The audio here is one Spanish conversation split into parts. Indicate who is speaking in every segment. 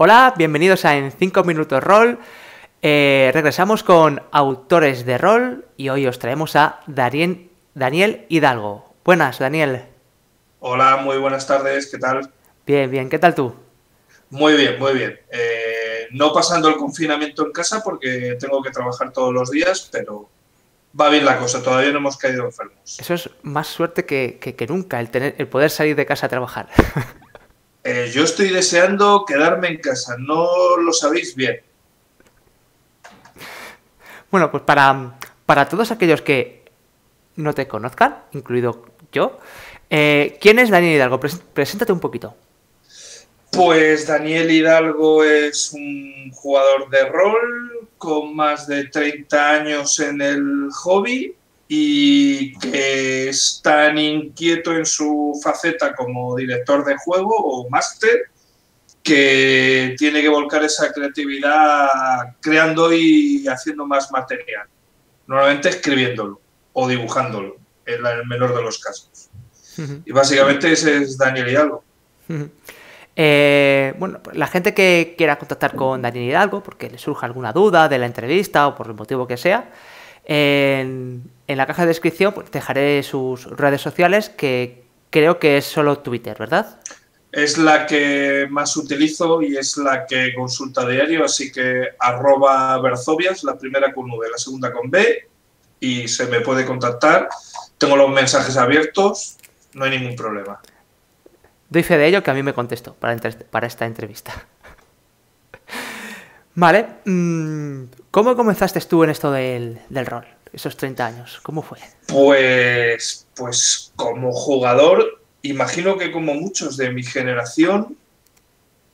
Speaker 1: Hola, bienvenidos a En 5 Minutos Rol. Regresamos con autores de rol y hoy os traemos a Daniel Hidalgo. Buenas, Daniel.
Speaker 2: Hola, muy buenas tardes, ¿qué tal?
Speaker 1: Bien, bien, ¿qué tal tú?
Speaker 2: Muy bien, muy bien. No pasando el confinamiento en casa porque tengo que trabajar todos los días, pero va bien la cosa, todavía no hemos caído enfermos.
Speaker 1: Eso es más suerte que nunca, el poder salir de casa a trabajar.
Speaker 2: Yo estoy deseando quedarme en casa, no lo sabéis bien.
Speaker 1: Bueno, pues para todos aquellos que no te conozcan, incluido yo, ¿quién es Daniel Hidalgo? Preséntate un poquito.
Speaker 2: Pues Daniel Hidalgo es un jugador de rol con más de 30 años en el hobby y que es tan inquieto en su faceta como director de juego o máster que tiene que volcar esa creatividad creando y haciendo más material. Normalmente escribiéndolo o dibujándolo, en el menor de los casos. Y básicamente ese es Daniel Hidalgo.
Speaker 1: Bueno, la gente que quiera contactar con Daniel Hidalgo, porque le surja alguna duda de la entrevista o por el motivo que sea, en la caja de descripción pues, dejaré sus redes sociales, que creo que es solo Twitter, ¿verdad?
Speaker 2: Es la que más utilizo y es la que consulta a diario, así que @Berzovias, la primera con V, la segunda con B, y se me puede contactar. Tengo los mensajes abiertos, no hay ningún problema.
Speaker 1: Doy fe de ello que a mí me contestó para esta entrevista. Vale, ¿cómo comenzaste tú en esto del rol? Esos 30 años, ¿cómo fue?
Speaker 2: Pues como jugador, imagino que como muchos de mi generación,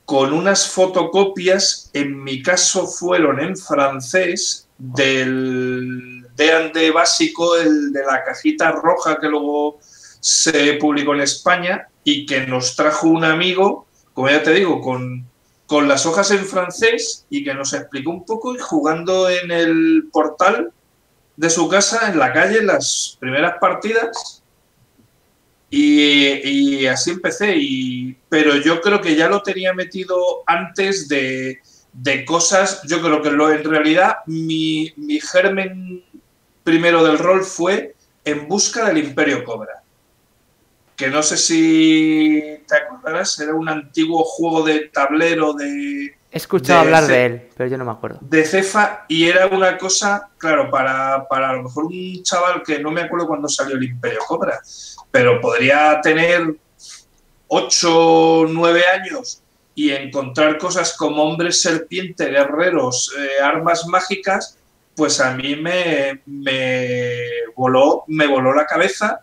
Speaker 2: con unas fotocopias, en mi caso fueron en francés, del D&D básico, el de la cajita roja que luego se publicó en España y que nos trajo un amigo, como ya te digo, con las hojas en francés y que nos explicó un poco y jugando en el portal de su casa, en la calle, las primeras partidas. Y así empecé, pero yo creo que ya lo tenía metido antes de cosas, yo creo que en realidad mi germen primero del rol fue En busca del Imperio Cobra, que no sé si te acordarás, era un antiguo juego de tablero
Speaker 1: He escuchado
Speaker 2: de,
Speaker 1: hablar de él, pero yo no me acuerdo.
Speaker 2: de Cefa y era una cosa, claro, para a lo mejor un chaval que no me acuerdo cuándo salió el Imperio Cobra, pero podría tener 8 o 9 años y encontrar cosas como hombres serpiente, guerreros, armas mágicas, pues a mí me voló la cabeza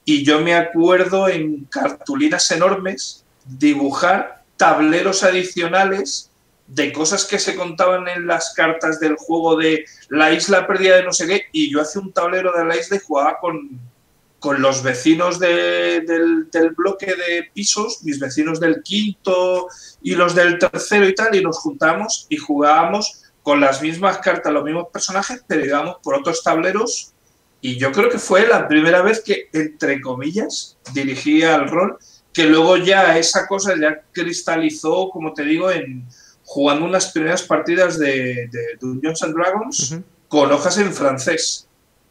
Speaker 2: y yo me acuerdo en cartulinas enormes dibujar tableros adicionales de cosas que se contaban en las cartas del juego de la isla perdida de no sé qué, y yo hacía un tablero de la isla y jugaba con los vecinos del bloque de pisos, mis vecinos del quinto y los del tercero y tal, y nos juntamos y jugábamos con las mismas cartas, los mismos personajes, pero digamos por otros tableros. Y yo creo que fue la primera vez que, entre comillas, dirigía al rol, que luego ya esa cosa ya cristalizó, como te digo, en jugando unas primeras partidas de Dungeons and Dragons con hojas en francés.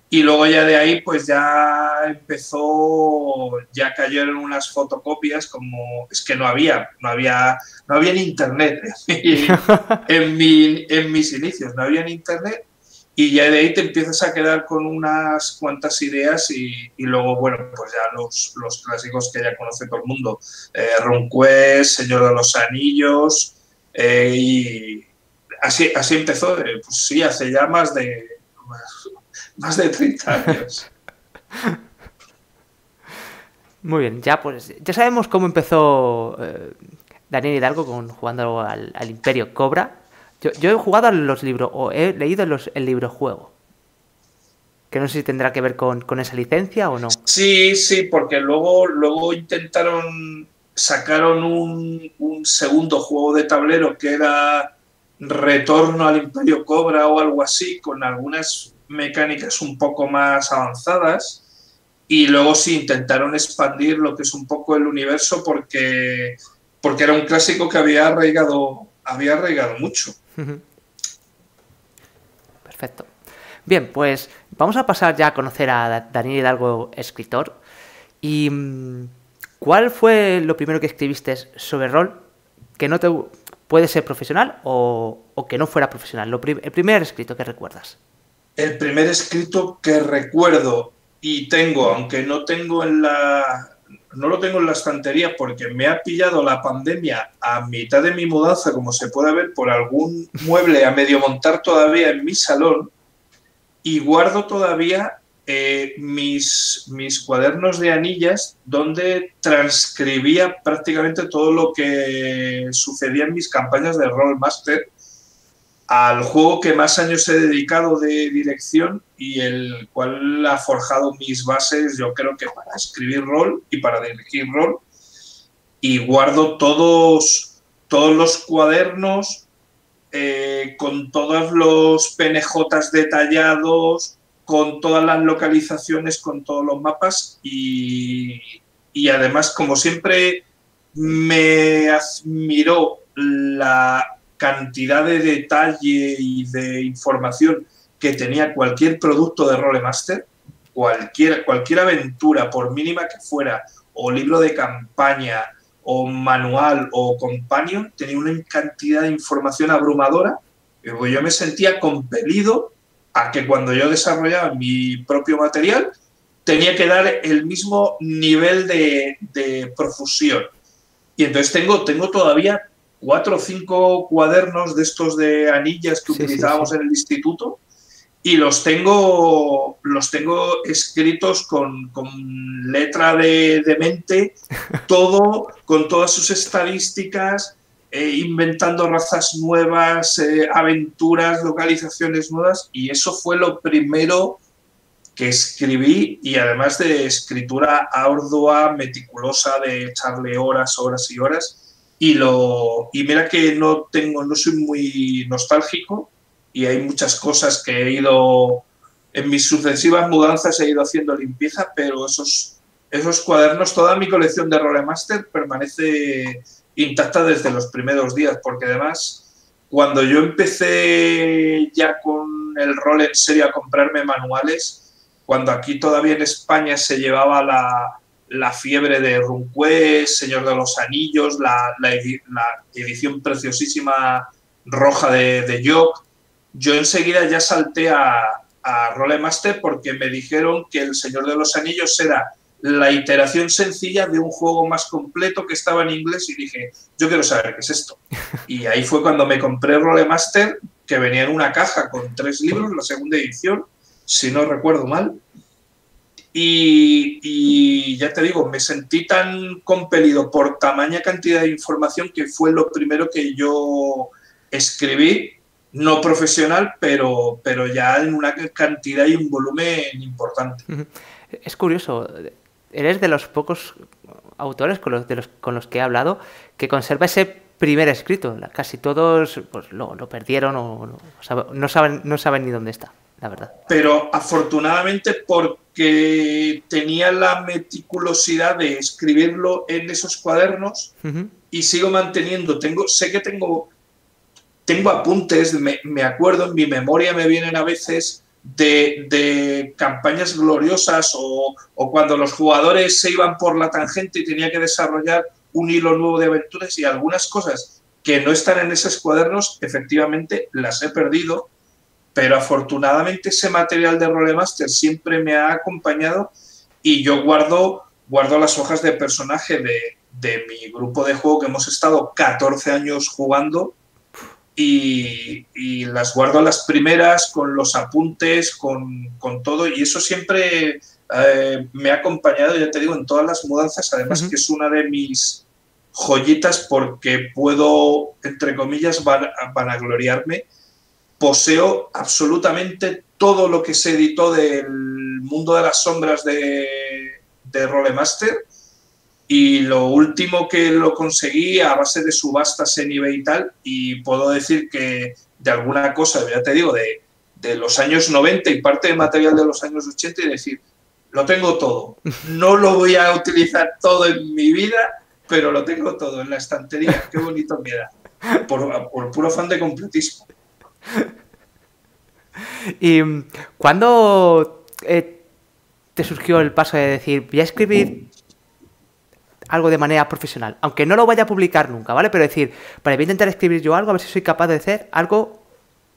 Speaker 2: Y luego ya de ahí, pues ya empezó, ya cayeron unas fotocopias como, es que no había en internet en mis inicios, no había en internet y ya de ahí te empiezas a quedar con unas cuantas ideas y luego, bueno, pues ya los clásicos que ya conoce todo el mundo, RuneQuest, Señor de los Anillos, y así empezó, pues sí, hace ya más de 30 años.
Speaker 1: Muy bien, ya sabemos cómo empezó Daniel Hidalgo jugando al Imperio Cobra. Yo he jugado a los libros, o he leído el libro juego. Que no sé si tendrá que ver con esa licencia o no.
Speaker 2: Sí, sí, porque luego sacaron un segundo juego de tablero que era Retorno al Imperio Cobra o algo así, con algunas mecánicas un poco más avanzadas. Y luego sí intentaron expandir lo que es un poco el universo porque era un clásico que había arraigado había arraigado mucho.
Speaker 1: Perfecto. Bien, pues vamos a pasar ya a conocer a Daniel Hidalgo, escritor. ¿Y cuál fue lo primero que escribiste sobre rol que no te puede ser profesional o que no fuera profesional? El primer escrito que recuerdas.
Speaker 2: El primer escrito que recuerdo y tengo, aunque no tengo no lo tengo en la estantería porque me ha pillado la pandemia a mitad de mi mudanza, como se puede ver por algún mueble a medio montar todavía en mi salón, y guardo todavía mis cuadernos de anillas donde transcribía prácticamente todo lo que sucedía en mis campañas de Rollmaster, al juego que más años he dedicado de dirección y el cual ha forjado mis bases, yo creo que para escribir rol y para dirigir rol. Y guardo todos los cuadernos con todos los PNJs detallados, con todas las localizaciones, con todos los mapas y además, como siempre, me admiró la cantidad de detalle y de información que tenía cualquier producto de Rolemaster, cualquier aventura, por mínima que fuera, o libro de campaña, o manual, o companion, tenía una cantidad de información abrumadora, y yo me sentía compelido a que cuando yo desarrollaba mi propio material, tenía que dar el mismo nivel de profusión. Y entonces tengo todavía 4 o 5 cuadernos de estos de anillas que utilizábamos en el instituto y los tengo escritos con letra de mente, todo, con todas sus estadísticas, inventando razas nuevas, aventuras, localizaciones nuevas, y eso fue lo primero que escribí, y además de escritura ardua, meticulosa, de echarle horas, horas y horas. Y mira que no soy muy nostálgico y hay muchas cosas que he ido, en mis sucesivas mudanzas he ido haciendo limpieza, pero esos cuadernos, toda mi colección de Rolemaster permanece intacta desde los primeros días, porque además cuando yo empecé ya con el rol en serio a comprarme manuales, cuando aquí todavía en España se llevaba la fiebre de RuneQuest, Señor de los Anillos, la edición preciosísima roja de York, yo enseguida ya salté a Rolemaster porque me dijeron que el Señor de los Anillos era la iteración sencilla de un juego más completo que estaba en inglés y dije, yo quiero saber qué es esto. Y ahí fue cuando me compré Rolemaster, que venía en una caja con 3 libros, la segunda edición, si no recuerdo mal. Y ya te digo, me sentí tan compelido por tamaña cantidad de información que fue lo primero que yo escribí, no profesional, pero ya en una cantidad y un volumen importante.
Speaker 1: Es curioso, eres de los pocos autores con los que he hablado que conserva ese primer escrito. Casi todos pues, lo perdieron o no saben ni dónde está, la verdad.
Speaker 2: Pero afortunadamente porque tenía la meticulosidad de escribirlo en esos cuadernos y sigo manteniendo, sé que tengo apuntes, me acuerdo, en mi memoria me vienen a veces de campañas gloriosas o cuando los jugadores se iban por la tangente y tenía que desarrollar un hilo nuevo de aventuras, y algunas cosas que no están en esos cuadernos efectivamente las he perdido, pero afortunadamente ese material de Rolemaster siempre me ha acompañado y yo guardo las hojas de personaje de mi grupo de juego que hemos estado 14 años jugando y las guardo a las primeras con los apuntes, con todo, y eso siempre me ha acompañado, ya te digo, en todas las mudanzas, además que es una de mis joyitas porque puedo, entre comillas, vanagloriarme. Poseo absolutamente todo lo que se editó del mundo de las sombras de Rolemaster, y lo último que lo conseguí a base de subastas en eBay y tal, y puedo decir que de alguna cosa, ya te digo, de los años 90 y parte de material de los años 80, y decir, lo tengo todo. No lo voy a utilizar todo en mi vida, pero lo tengo todo en la estantería. Qué bonito me da. por puro afán de completismo.
Speaker 1: ¿Y cuándo te surgió el paso de decir, voy a escribir algo de manera profesional? Aunque no lo vaya a publicar nunca, ¿vale? Pero decir, vale, voy a intentar escribir yo algo, a ver si soy capaz de hacer algo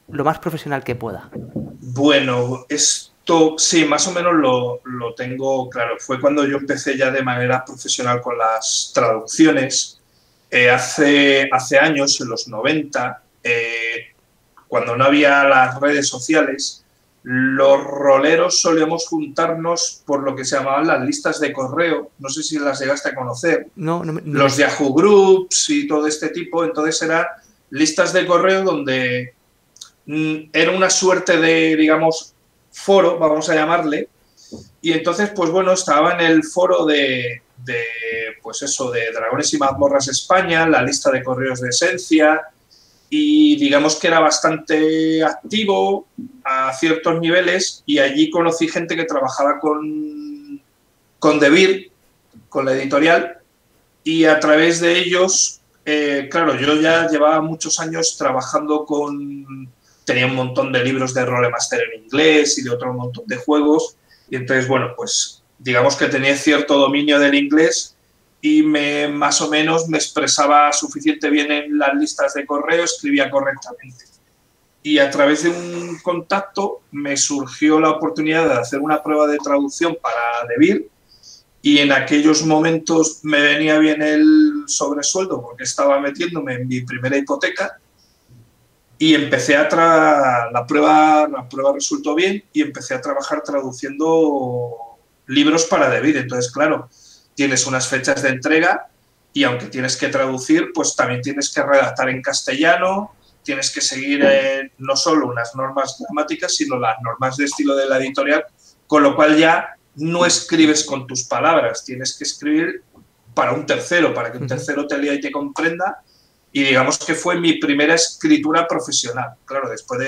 Speaker 1: lo más profesional que pueda.
Speaker 2: Bueno, esto sí, más o menos lo tengo claro. Fue cuando yo empecé ya de manera profesional con las traducciones. Hace años, en los 90, cuando no había las redes sociales, los roleros solíamos juntarnos por lo que se llamaban las listas de correo. No sé si las llegaste a conocer.
Speaker 1: No,
Speaker 2: Los Yahoo Groups y todo este tipo. Entonces eran listas de correo donde era una suerte de, digamos, foro, vamos a llamarle. Y entonces, pues bueno, estaba en el foro pues eso, de Dragones y Mazmorras España, la lista de correos de Esencia, y digamos que era bastante activo a ciertos niveles, y allí conocí gente que trabajaba con Debir, con la editorial, y a través de ellos, claro, yo ya llevaba muchos años trabajando tenía un montón de libros de Rolemaster en inglés y de otro montón de juegos, y entonces, bueno, pues digamos que tenía cierto dominio del inglés y más o menos me expresaba suficiente bien en las listas de correo, escribía correctamente. Y a través de un contacto me surgió la oportunidad de hacer una prueba de traducción para Debir, y en aquellos momentos me venía bien el sobresueldo porque estaba metiéndome en mi primera hipoteca, y empecé la prueba resultó bien y empecé a trabajar traduciendo libros para Debir. Entonces, claro, tienes unas fechas de entrega y aunque tienes que traducir, pues también tienes que redactar en castellano, tienes que seguir no solo unas normas gramáticas, sino las normas de estilo de la editorial, con lo cual ya no escribes con tus palabras, tienes que escribir para un tercero, para que un tercero te lea y te comprenda. Y digamos que fue mi primera escritura profesional. Claro, después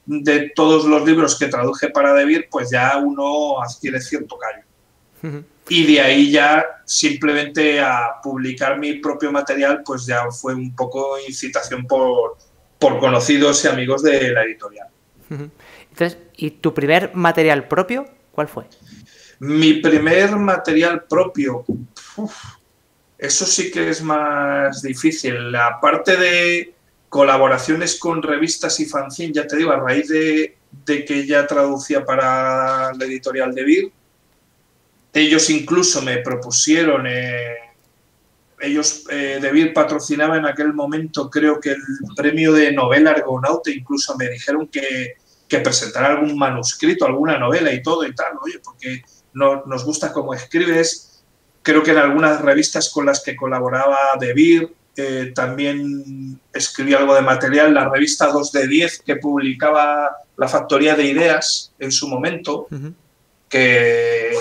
Speaker 2: de todos los libros que traduje para Debir, pues ya uno adquiere cierto callo. Y de ahí ya simplemente a publicar mi propio material, pues ya fue un poco incitación por conocidos y amigos de la editorial.
Speaker 1: Entonces, ¿y tu primer material propio cuál fue?
Speaker 2: Mi primer material propio... Eso sí que es más difícil. Aparte de colaboraciones con revistas y fanzine, ya te digo, a raíz de que ya traducía para la editorial Debir, ellos incluso me propusieron, Debir patrocinaba en aquel momento, creo que el premio de novela Argonaute, incluso me dijeron que presentara algún manuscrito, alguna novela y todo y tal, oye, porque nos gusta cómo escribes. Creo que en algunas revistas con las que colaboraba Debir también escribí algo de material. La revista 2 de 10 que publicaba la Factoría de Ideas en su momento, que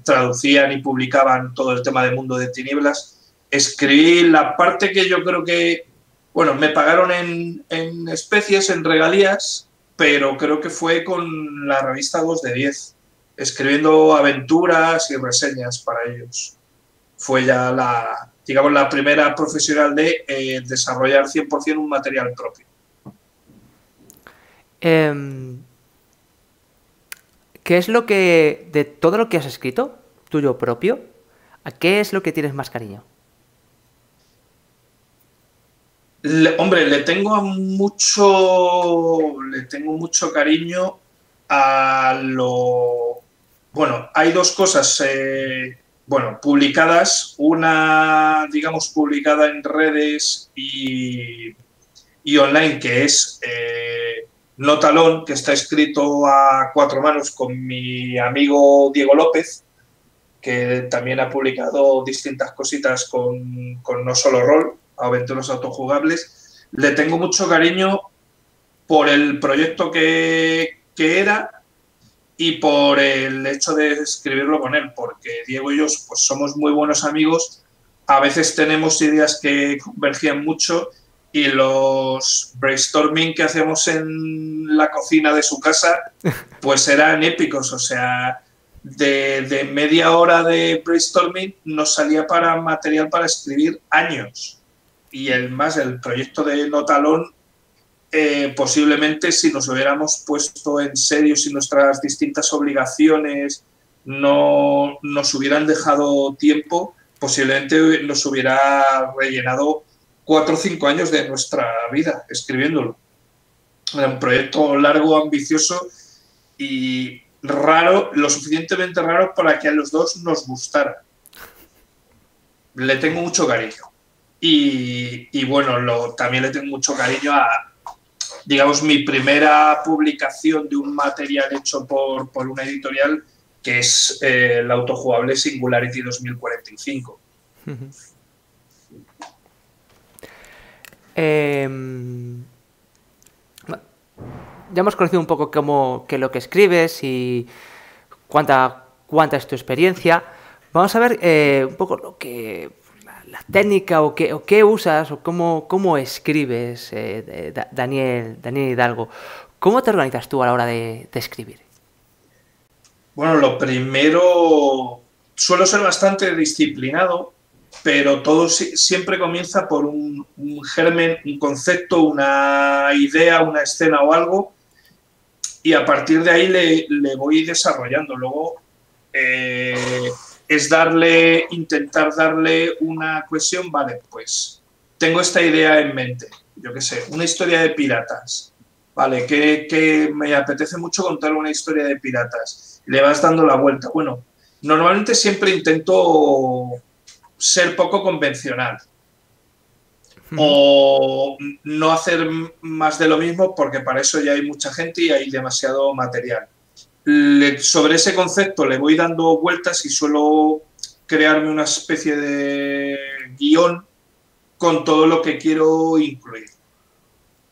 Speaker 2: traducían y publicaban todo el tema de Mundo de Tinieblas. Escribí la parte que yo creo que, bueno, me pagaron en especies, en regalías, pero creo que fue con la revista 2 de 10. Escribiendo aventuras y reseñas para ellos. Fue ya la primera profesional de desarrollar 100% un material propio.
Speaker 1: ¿Qué es lo que, de todo lo que has escrito, tuyo propio, a qué es lo que tienes más cariño?
Speaker 2: Hombre, le tengo mucho cariño a lo... Bueno, hay dos cosas, publicadas. Una, digamos, publicada en redes y online, que es Notalón, que está escrito a 4 manos con mi amigo Diego López, que también ha publicado distintas cositas con No Solo Rol, aventuras autojugables. Le tengo mucho cariño por el proyecto que era y por el hecho de escribirlo con él, porque Diego y yo pues somos muy buenos amigos, a veces tenemos ideas que convergían mucho y los brainstorming que hacemos en la cocina de su casa pues eran épicos, o sea, de media hora de brainstorming nos salía para material para escribir años. y el proyecto de Notalón, posiblemente si nos hubiéramos puesto en serio, si nuestras distintas obligaciones no nos hubieran dejado tiempo, posiblemente nos hubiera rellenado 4 o 5 años de nuestra vida escribiéndolo. Era un proyecto largo, ambicioso y raro, lo suficientemente raro para que a los dos nos gustara. Le tengo mucho cariño. Y bueno, también le tengo mucho cariño a, digamos, mi primera publicación de un material hecho por una editorial, que es el autojugable Singularity 2045.
Speaker 1: Ya hemos conocido un poco lo que escribes y cuánta es tu experiencia. Vamos a ver un poco la técnica o qué usas o cómo escribes, Daniel Hidalgo. ¿Cómo te organizas tú a la hora de escribir?
Speaker 2: Bueno, lo primero, suelo ser bastante disciplinado, pero todo siempre comienza por un germen, un concepto, una idea, una escena o algo, y a partir de ahí le voy desarrollando. Luego es intentar darle una cohesión. Vale, pues tengo esta idea en mente, yo qué sé, una historia de piratas. Vale, que me apetece mucho contar una historia de piratas. Le vas dando la vuelta. Bueno, normalmente siempre intento ser poco convencional. O no hacer más de lo mismo, porque para eso ya hay mucha gente y hay demasiado material. Sobre ese concepto le voy dando vueltas y suelo crearme una especie de guión con todo lo que quiero incluir.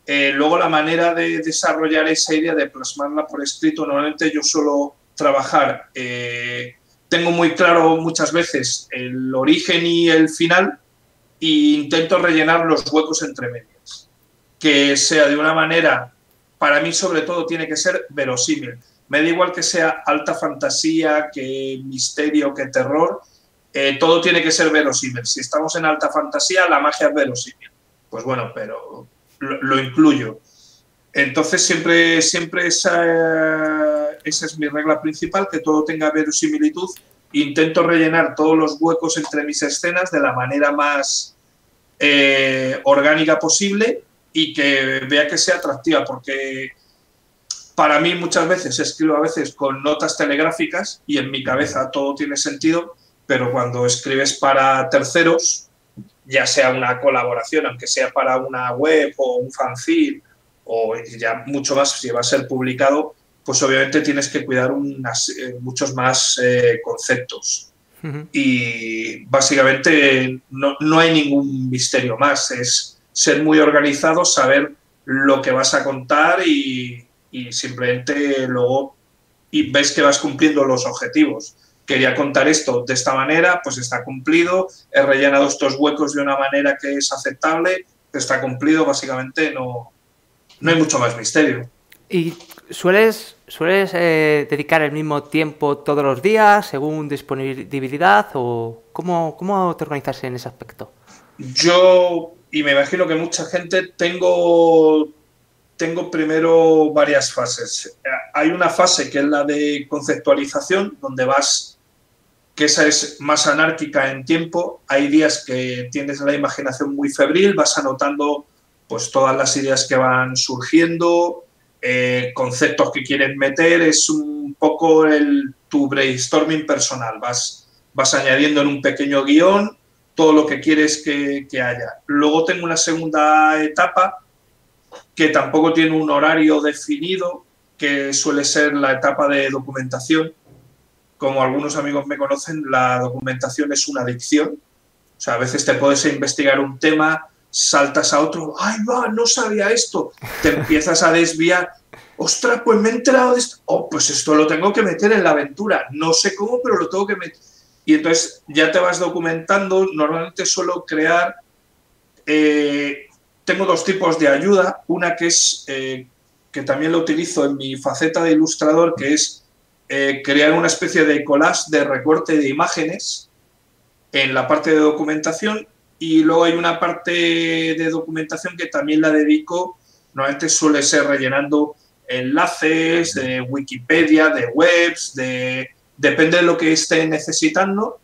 Speaker 2: Luego la manera de desarrollar esa idea, de plasmarla por escrito, normalmente yo suelo trabajar, tengo muy claro muchas veces el origen y el final, e intento rellenar los huecos entre medias. Que sea de una manera, para mí sobre todo tiene que ser verosímil. Me da igual que sea alta fantasía, que misterio, que terror, todo tiene que ser verosímil. Si estamos en alta fantasía, la magia es verosímil. Pues bueno, pero lo incluyo. Entonces siempre esa es mi regla principal, que todo tenga verosimilitud. Intento rellenar todos los huecos entre mis escenas de la manera más orgánica posible y que vea que sea atractiva, porque para mí muchas veces escribo con notas telegráficas y en mi cabeza todo tiene sentido, pero cuando escribes para terceros, ya sea una colaboración, aunque sea para una web o un fanzine, o ya mucho más si va a ser publicado, pues obviamente tienes que cuidar muchos más conceptos. Y básicamente no hay ningún misterio más, es ser muy organizado, saber lo que vas a contar y simplemente luego ves que vas cumpliendo los objetivos. Quería contar esto de esta manera, pues está cumplido, he rellenado estos huecos de una manera que es aceptable, está cumplido, básicamente no hay mucho más misterio.
Speaker 1: ¿Y sueles dedicar el mismo tiempo todos los días según disponibilidad o cómo te organizas en ese aspecto?
Speaker 2: Yo, y me imagino que mucha gente, tengo primero varias fases. Hay una fase que es la de conceptualización, donde que esa es más anárquica en tiempo. Hay días que tienes la imaginación muy febril, vas anotando pues todas las ideas que van surgiendo, conceptos que quieren meter, es un poco tu brainstorming personal. Vas añadiendo en un pequeño guión todo lo que quieres que haya. Luego tengo una segunda etapa que tampoco tiene un horario definido, que suele ser la etapa de documentación. Como algunos amigos me conocen, la documentación es una adicción. O sea, a veces te puedes investigar un tema, saltas a otro, ¡ay, va! No sabía esto. Te empiezas a desviar. ¡Ostras, pues me he enterado de esto! ¡Oh, pues esto lo tengo que meter en la aventura! No sé cómo, pero lo tengo que meter. Y entonces ya te vas documentando. Normalmente suelo crear... tengo dos tipos de ayuda. Una que es... que también lo utilizo en mi faceta de ilustrador, que es crear una especie de collage de recorte de imágenes en la parte de documentación, y luego hay una parte de documentación que también la dedico, normalmente suele ser rellenando enlaces de Wikipedia, de webs, depende de lo que esté necesitando,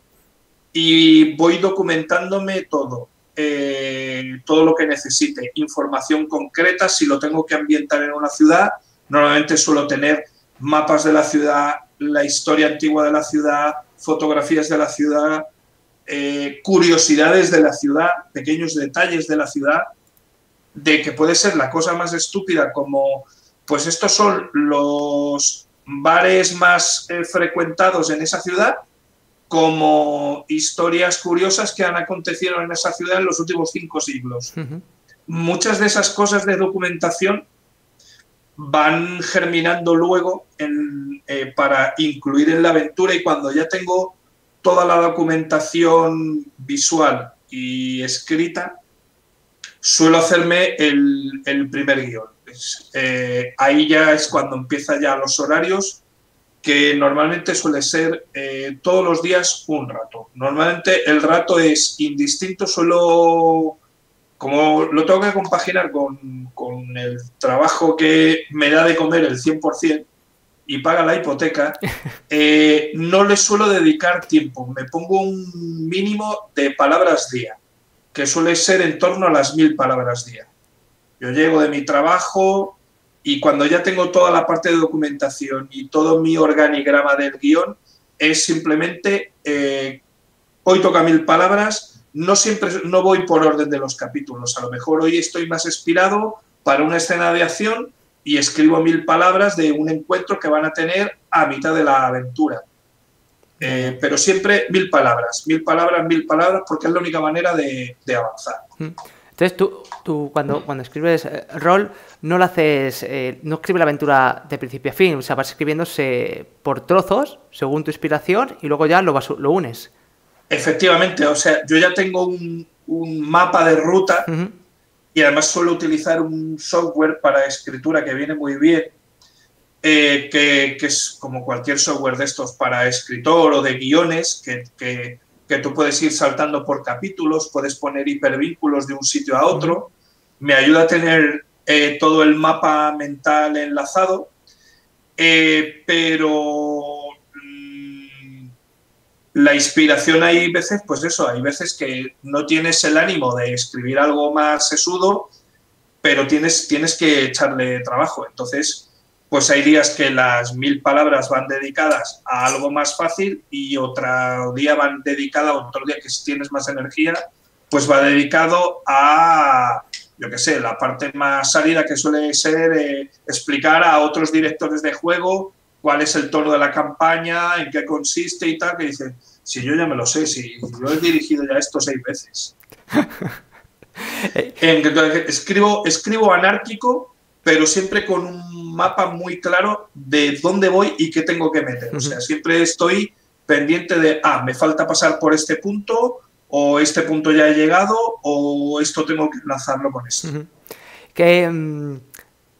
Speaker 2: y voy documentándome todo lo que necesite, información concreta, si lo tengo que ambientar en una ciudad, normalmente suelo tener mapas de la ciudad, la historia antigua de la ciudad, fotografías de la ciudad, curiosidades de la ciudad, pequeños detalles de la ciudad, de que puede ser la cosa más estúpida como, pues estos son los bares más frecuentados en esa ciudad, como historias curiosas que han acontecido en esa ciudad en los últimos 5 siglos. Muchas de esas cosas de documentación van germinando luego para incluir en la aventura, y cuando ya tengo toda la documentación visual y escrita, suelo hacerme el primer guión. Ahí ya es cuando empieza ya los horarios, que normalmente suele ser todos los días un rato. Normalmente el rato es indistinto, solo como lo tengo que compaginar con el trabajo que me da de comer el 100% y paga la hipoteca, no le suelo dedicar tiempo. Me pongo un mínimo de palabras día, que suele ser en torno a las 1000 palabras día. Yo llego de mi trabajo y cuando ya tengo toda la parte de documentación y todo mi organigrama del guión, es simplemente, hoy toca 1000 palabras, no voy por orden de los capítulos, a lo mejor hoy estoy más inspirado para una escena de acción y escribo 1000 palabras de un encuentro que van a tener a mitad de la aventura. Pero siempre 1000 palabras, 1000 palabras, 1000 palabras, porque es la única manera de avanzar.
Speaker 1: Entonces tú cuando escribes rol, no lo haces, no escribes la aventura de principio a fin, o sea, vas escribiéndose por trozos, según tu inspiración, y luego ya lo unes.
Speaker 2: Efectivamente, o sea, yo ya tengo un mapa de ruta, y además suelo utilizar un software para escritura que viene muy bien, que es como cualquier software de estos para escritor o de guiones, que tú puedes ir saltando por capítulos, puedes poner hipervínculos de un sitio a otro. Me ayuda a tener todo el mapa mental enlazado, pero la inspiración hay veces, pues eso, hay veces que no tienes el ánimo de escribir algo más sesudo, pero tienes que echarle trabajo. Entonces, pues hay días que las 1000 palabras van dedicadas a algo más fácil y otro día van dedicadas, otro día que si tienes más energía, pues va dedicado a, yo qué sé, la parte más sálida, que suele ser explicar a otros directores de juego cuál es el tono de la campaña, en qué consiste y tal, que dicen, si yo ya me lo sé, si yo he dirigido ya esto 6 veces. Escribo anárquico, pero siempre con un mapa muy claro de dónde voy y qué tengo que meter. O sea, siempre estoy pendiente de, me falta pasar por este punto, o este punto ya he llegado, o esto tengo que lanzarlo con esto.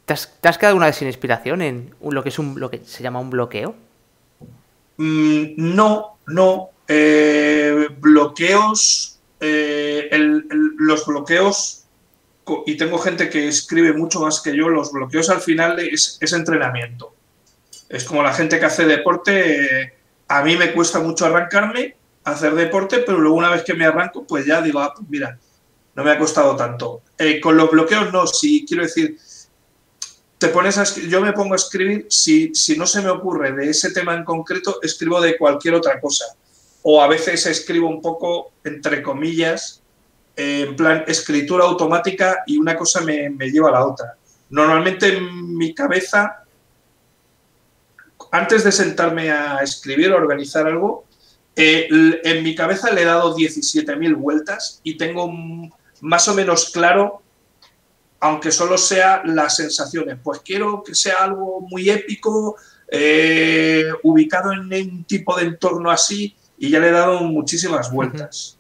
Speaker 1: ¿Te has quedado una vez sin inspiración en lo que se llama un bloqueo?
Speaker 2: No. Bloqueos, los bloqueos, y tengo gente que escribe mucho más que yo, los bloqueos al final es entrenamiento. Es como la gente que hace deporte. A mí me cuesta mucho arrancarme a hacer deporte, pero luego una vez que me arranco, pues ya digo, pues mira, no me ha costado tanto. Con los bloqueos no, sí, quiero decir, yo me pongo a escribir, si no se me ocurre de ese tema en concreto, escribo de cualquier otra cosa. O a veces escribo un poco, entre comillas, en plan escritura automática, y una cosa me lleva a la otra. Normalmente en mi cabeza, antes de sentarme a escribir o organizar algo, en mi cabeza le he dado 17.000 vueltas y tengo más o menos claro, aunque solo sea las sensaciones. Pues quiero que sea algo muy épico, ubicado en un tipo de entorno así, y ya le he dado muchísimas vueltas.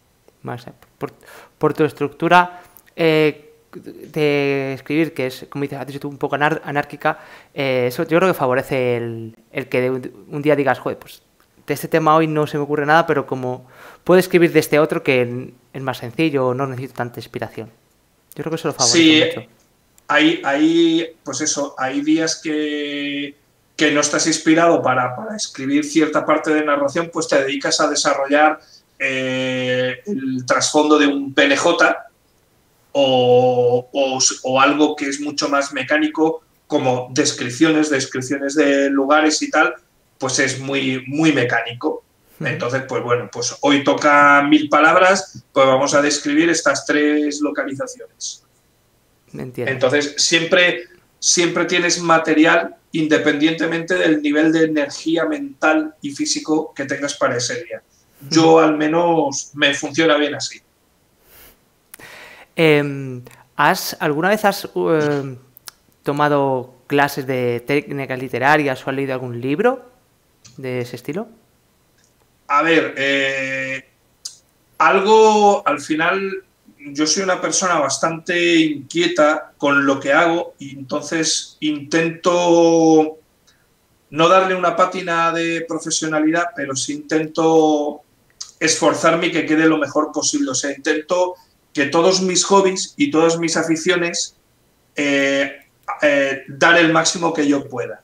Speaker 1: Por tu estructura de escribir, que es, como dices, has dicho tú, un poco anárquica, eso yo creo que favorece el que un día digas, joder, pues de este tema hoy no se me ocurre nada, pero como puedo escribir de este otro que es más sencillo, no necesito tanta inspiración. Yo creo que eso lo
Speaker 2: Sí,
Speaker 1: favorece mucho.
Speaker 2: pues eso, hay días que no estás inspirado para escribir cierta parte de narración, pues te dedicas a desarrollar el trasfondo de un PNJ o algo que es mucho más mecánico, como descripciones de lugares y tal, pues es muy, muy mecánico. Entonces, pues bueno, pues hoy toca 1000 palabras, pues vamos a describir estas 3 localizaciones.
Speaker 1: Entiendo.
Speaker 2: Entonces, siempre tienes material independientemente del nivel de energía mental y físico que tengas para ese día. Yo al menos me funciona bien así.
Speaker 1: ¿Alguna vez has tomado clases de técnicas literarias o has leído algún libro de ese estilo?
Speaker 2: A ver, algo al final, yo soy una persona bastante inquieta con lo que hago y entonces intento no darle una pátina de profesionalidad, pero sí intento esforzarme y que quede lo mejor posible. O sea, intento que todos mis hobbies y todas mis aficiones dar el máximo que yo pueda.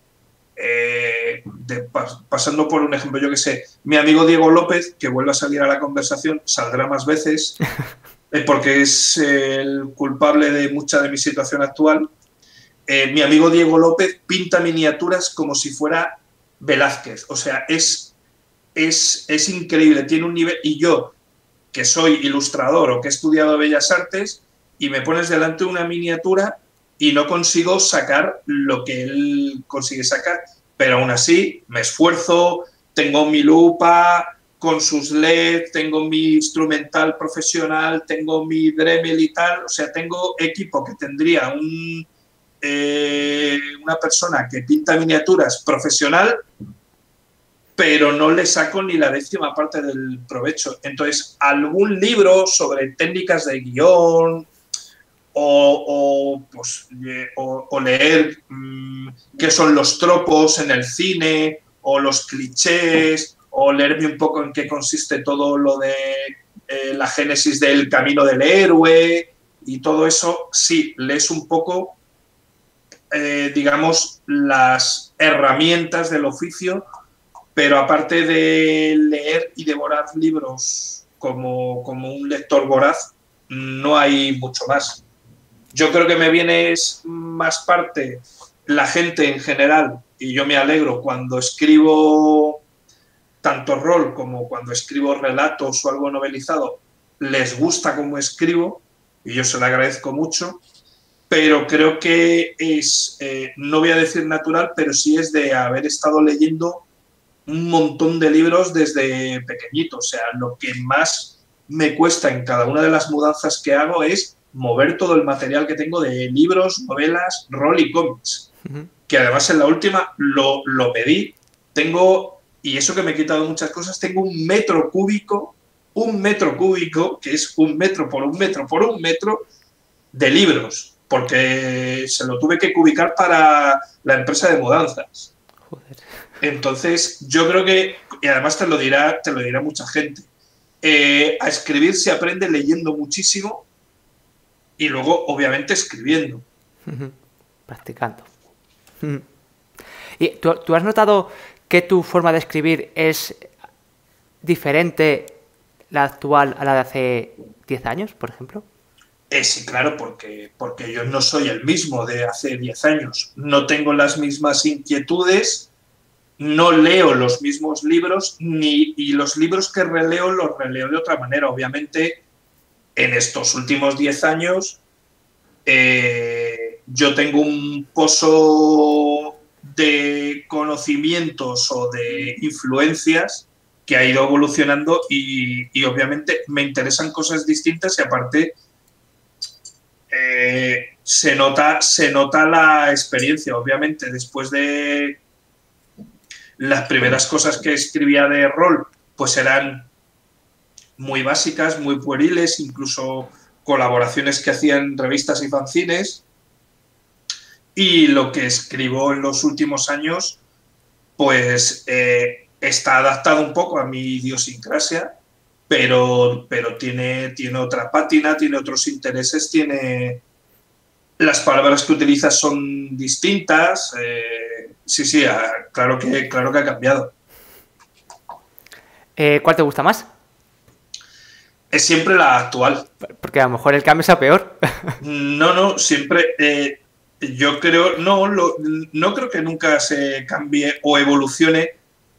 Speaker 2: Pasando por un ejemplo, yo que sé, mi amigo Diego López, que vuelve a salir a la conversación, saldrá más veces, porque es el culpable de mucha de mi situación actual. Mi amigo Diego López pinta miniaturas como si fuera Velázquez. O sea, es increíble, tiene un nivel. Y yo, que soy ilustrador o que he estudiado Bellas Artes, y me pones delante una miniatura y no consigo sacar lo que él consigue sacar. Pero aún así me esfuerzo, tengo mi lupa con sus LED, tengo mi instrumental profesional, tengo mi Dremel y tal. O sea, tengo equipo que tendría una persona que pinta miniaturas profesional, pero no le saco ni la 10ª parte del provecho. Entonces, algún libro sobre técnicas de guión o leer qué son los tropos en el cine o los clichés o leerme un poco en qué consiste todo lo de la génesis del camino del héroe y todo eso, sí, lees un poco, digamos, las herramientas del oficio, pero aparte de leer y devorar libros como un lector voraz, no hay mucho más. Yo creo que me viene más parte la gente en general, y yo me alegro cuando escribo tanto rol como cuando escribo relatos o algo novelizado, les gusta cómo escribo, y yo se lo agradezco mucho, pero creo que no voy a decir natural, pero sí es de haber estado leyendo un montón de libros desde pequeñito. O sea, lo que más me cuesta en cada una de las mudanzas que hago es mover todo el material que tengo de libros, novelas, rol y cómics. Que además en la última lo medí. Tengo, y eso que me he quitado muchas cosas, tengo 1 metro cúbico, que es 1 metro por 1 metro por 1 metro de libros, porque se lo tuve que cubicar para la empresa de mudanzas.
Speaker 1: Joder.
Speaker 2: Entonces, yo creo que, y además te lo dirá mucha gente, a escribir se aprende leyendo muchísimo y luego, obviamente, escribiendo.
Speaker 1: Practicando. ¿Y tú has notado que tu forma de escribir es diferente la actual a la de hace 10 años, por ejemplo?
Speaker 2: Sí, claro, porque yo no soy el mismo de hace 10 años. No tengo las mismas inquietudes, no leo los mismos libros, y los libros que releo los releo de otra manera. Obviamente, en estos últimos 10 años, yo tengo un pozo de conocimientos o de influencias que ha ido evolucionando y obviamente me interesan cosas distintas y aparte se nota la experiencia. Obviamente, después de las primeras cosas que escribía de rol, pues eran muy básicas, muy pueriles, incluso colaboraciones que hacía en revistas y fanzines. Y lo que escribo en los últimos años, pues está adaptado un poco a mi idiosincrasia pero tiene otra pátina, tiene otros intereses, tiene... Las palabras que utilizas son distintas. Sí, sí, claro que ha cambiado.
Speaker 1: ¿Cuál te gusta más?
Speaker 2: Es siempre la actual.
Speaker 1: Porque a lo mejor el cambio sea peor.
Speaker 2: No, no, siempre. Yo creo, no creo que nunca se cambie o evolucione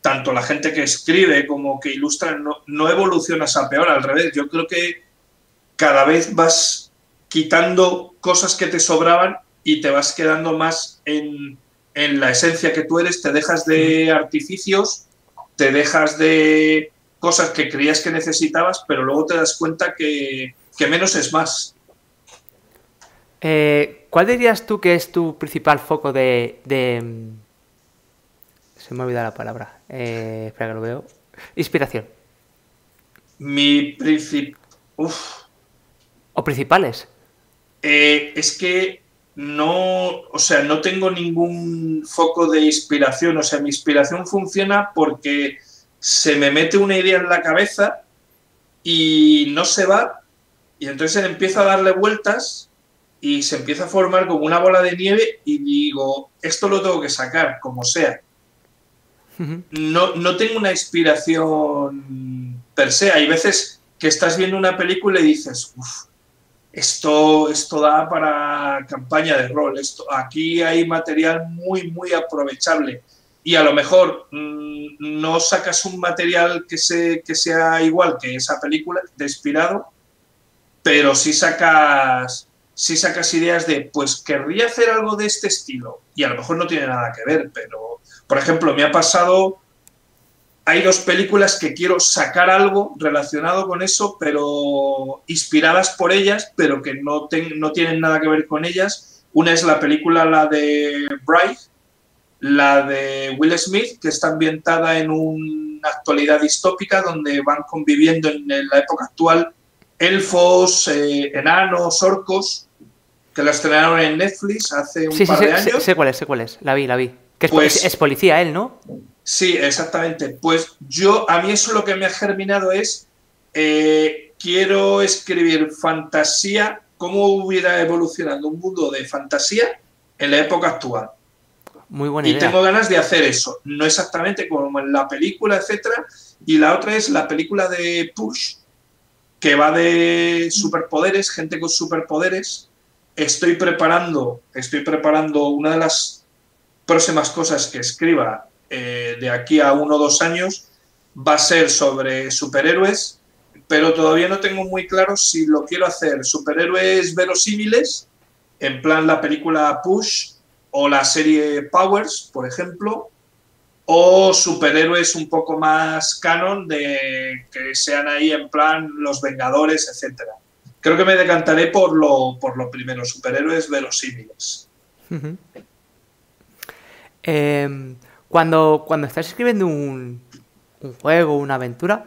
Speaker 2: tanto la gente que escribe como que ilustra, no evolucionas a peor, al revés. Yo creo que cada vez vas quitando cosas que te sobraban y te vas quedando más en la esencia que tú eres, te dejas de artificios, te dejas de cosas que creías que necesitabas, pero luego te das cuenta que menos es más.
Speaker 1: ¿Cuál dirías tú que es tu principal foco se me ha olvidado la palabra. Espera que lo veo. Inspiración.
Speaker 2: Mi principal...
Speaker 1: ¿O principales?
Speaker 2: Es que no, o sea, no tengo ningún foco de inspiración. O sea, mi inspiración funciona porque se me mete una idea en la cabeza y no se va, y entonces empiezo a darle vueltas y se empieza a formar como una bola de nieve y digo, esto lo tengo que sacar, como sea. No tengo una inspiración per se. Hay veces que estás viendo una película y dices, uff, esto da para campaña de rol, aquí hay material muy, muy aprovechable. Y a lo mejor no sacas un material que sea igual que esa película, de inspirado, pero sí sacas ideas de, pues querría hacer algo de este estilo. Y a lo mejor no tiene nada que ver, pero, por ejemplo, me ha pasado... Hay dos películas que quiero sacar algo relacionado con eso, pero inspiradas por ellas, pero que no tienen nada que ver con ellas. Una es la película, la de Bright, la de Will Smith, que está ambientada en una actualidad distópica donde van conviviendo en la época actual elfos, enanos, orcos, que la estrenaron en Netflix hace un par de años.
Speaker 1: Sé cuál es. La vi. Que
Speaker 2: pues,
Speaker 1: es policía él, ¿no?
Speaker 2: Sí, exactamente. Pues a mí eso lo que me ha germinado es, quiero escribir fantasía, cómo hubiera evolucionado un mundo de fantasía en la época actual.
Speaker 1: Muy buena
Speaker 2: y
Speaker 1: idea.
Speaker 2: Tengo ganas de hacer eso, no exactamente como en la película, etcétera. Y la otra es la película de Push, que va de superpoderes, gente con superpoderes. Estoy preparando una de las próximas cosas que escriba de aquí a 1 o 2 años, va a ser sobre superhéroes, pero todavía no tengo muy claro si lo quiero hacer superhéroes verosímiles, en plan la película Push o la serie Powers, por ejemplo, o superhéroes un poco más canon, de que sean ahí en plan los Vengadores, etcétera. Creo que me decantaré por lo primero, superhéroes verosímiles.
Speaker 1: Cuando estás escribiendo un juego, una aventura,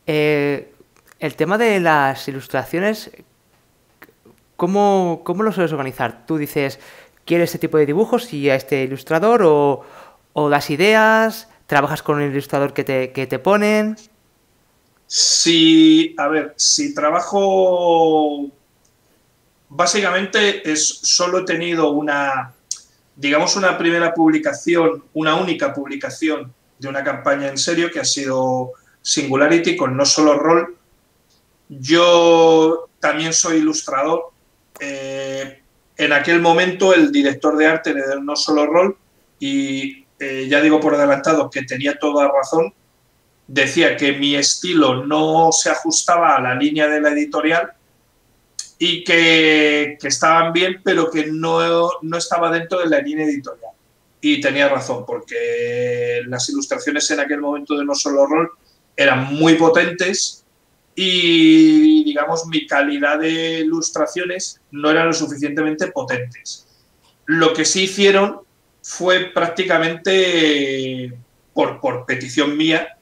Speaker 1: el tema de las ilustraciones, ¿cómo lo sueles organizar? ¿Tú dices, quiero este tipo de dibujos y a este ilustrador, o das ideas, trabajas con el ilustrador que te ponen?
Speaker 2: Si trabajo, básicamente solo he tenido una primera publicación, una única publicación de una campaña en serio, que ha sido Singularity con No Solo Roll. Yo también soy ilustrador. En aquel momento el director de arte de No Solo Roll, y ya digo por adelantado que tenía toda razón, decía que mi estilo no se ajustaba a la línea de la editorial y que estaban bien, pero que no estaba dentro de la línea editorial. Y tenía razón, porque las ilustraciones en aquel momento de No Solo Roll eran muy potentes y, digamos, mi calidad de ilustraciones no eran lo suficientemente potentes. Lo que sí hicieron fue prácticamente por petición mía,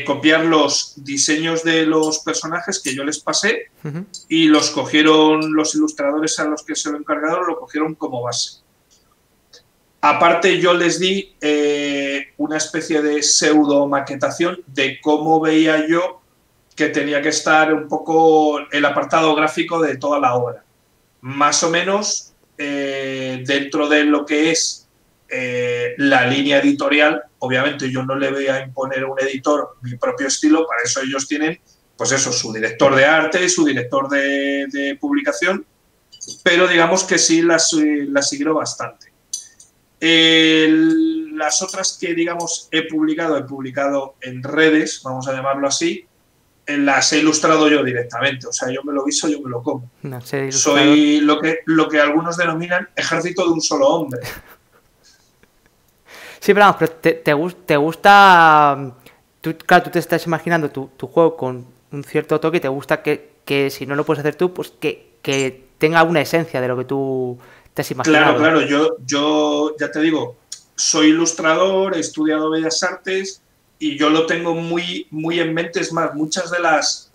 Speaker 2: copiar los diseños de los personajes que yo les pasé, y los cogieron los ilustradores a los que se lo encargaron, lo cogieron como base. Aparte, yo les di una especie de pseudo maquetación de cómo veía yo que tenía que estar un poco el apartado gráfico de toda la obra. Más o menos dentro de lo que es la línea editorial, obviamente yo no le voy a imponer a un editor mi propio estilo, para eso ellos tienen, pues eso, su director de arte, su director de publicación, pero digamos que sí las siguió bastante. Las otras que, digamos, he publicado en redes, vamos a llamarlo así, las he ilustrado yo directamente. O sea, yo me lo guiso, yo me lo como.
Speaker 1: No,
Speaker 2: soy lo que algunos denominan ejército de un solo hombre.
Speaker 1: Sí, pero vamos, pero te gusta... claro, tú te estás imaginando tu juego con un cierto toque y te gusta que si no lo puedes hacer tú, pues que tenga una esencia de lo que tú te has imaginado.
Speaker 2: Claro, yo ya te digo, soy ilustrador, he estudiado Bellas Artes y yo lo tengo muy, muy en mente. Es más, muchas de las